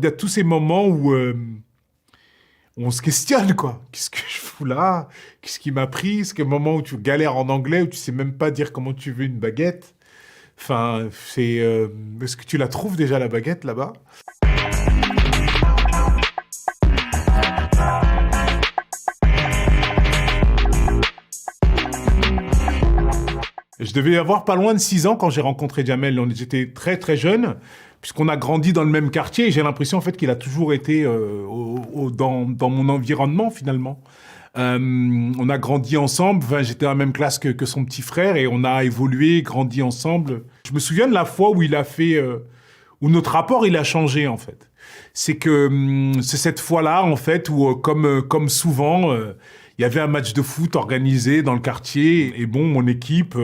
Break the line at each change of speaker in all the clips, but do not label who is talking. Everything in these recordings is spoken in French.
Il y a tous ces moments où on se questionne, quoi. Qu'est-ce que je fous là? Qu'est-ce qui m'a pris? C'est le moment où tu galères en anglais, où tu sais même pas dire comment tu veux une baguette. Enfin, c'est... est-ce que tu la trouves déjà, la baguette, là-bas? Je devais avoir pas loin de 6 ans quand j'ai rencontré Jamel. J'étais très très jeune, puisqu'on a grandi dans le même quartier. Et j'ai l'impression en fait qu'il a toujours été dans mon environnement finalement. On a grandi ensemble. Enfin, j'étais dans la même classe que son petit frère et on a évolué, grandi ensemble. Je me souviens de la fois où il a fait, où notre rapport il a changé en fait. C'est que c'est cette fois-là en fait où comme souvent. Il y avait un match de foot organisé dans le quartier et bon, mon équipe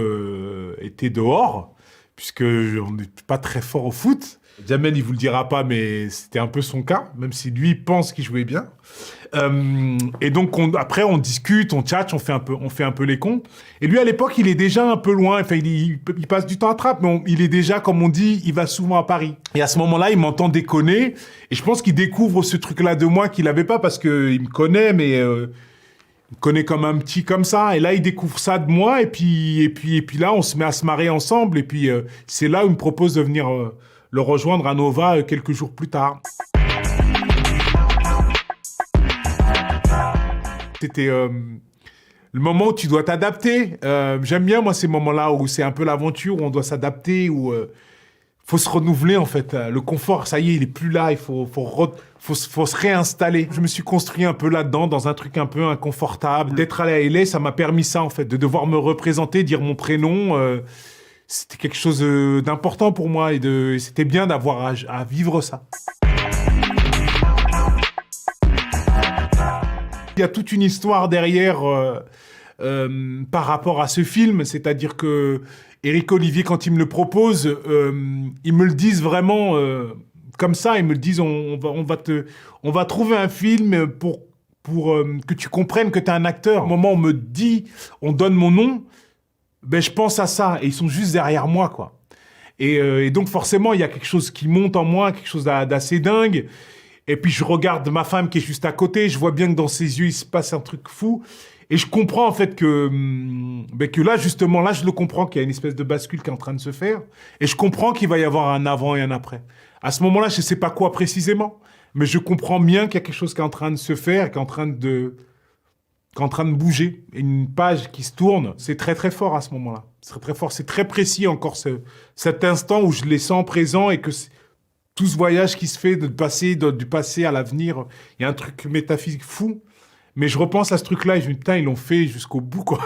était dehors puisque on n'est pas très fort au foot. Jamel, il vous le dira pas, mais c'était un peu son cas, même si lui pense qu'il jouait bien. Et donc après, on discute, on tchatche, on fait un peu les cons. Et lui, à l'époque, il est déjà un peu loin. Enfin, il passe du temps à Trappes, mais il est déjà, comme on dit, il va souvent à Paris. Et à ce moment-là, il m'entend déconner. Et je pense qu'il découvre ce truc-là de moi qu'il n'avait pas parce qu'il me connaît, mais... il me connaît comme un petit comme ça, et là il découvre ça de moi, et puis là on se met à se marrer ensemble, et puis c'est là où il me propose de venir le rejoindre à Nova quelques jours plus tard. C'était le moment où tu dois t'adapter. J'aime bien moi ces moments-là où c'est un peu l'aventure, où on doit s'adapter, où faut se renouveler en fait. Le confort, ça y est, il est plus là. Il faut se réinstaller. Je me suis construit un peu là-dedans, dans un truc un peu inconfortable. D'être à la LA, ça m'a permis ça en fait, de devoir me représenter, dire mon prénom. C'était quelque chose d'important pour moi et c'était bien d'avoir à vivre ça. Il y a toute une histoire derrière par rapport à ce film, c'est-à-dire que Éric Olivier, quand il me le propose, ils me le disent vraiment comme ça. Ils me le disent, on va trouver un film pour que tu comprennes que tu es un acteur. Au moment où on me dit, on donne mon nom, ben je pense à ça et ils sont juste derrière moi, quoi. Et donc forcément, il y a quelque chose qui monte en moi, quelque chose d'assez dingue. Et puis je regarde ma femme qui est juste à côté, je vois bien que dans ses yeux, il se passe un truc fou. Et je comprends en fait que là, justement, là, je le comprends qu'il y a une espèce de bascule qui est en train de se faire. Et je comprends qu'il va y avoir un avant et un après. À ce moment-là, je ne sais pas quoi précisément, mais je comprends bien qu'il y a quelque chose qui est en train de se faire, qui est en train de bouger. Et une page qui se tourne, c'est très très fort à ce moment-là. C'est très très fort, c'est très précis encore cet instant où je les sens présents et que tout ce voyage qui se fait du passé à l'avenir, il y a un truc métaphysique fou. Mais je repense à ce truc-là et je me dis, putain, ils l'ont fait jusqu'au bout, quoi.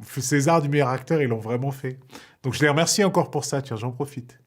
César du meilleur acteur, ils l'ont vraiment fait. Donc je les remercie encore pour ça, tiens, j'en profite.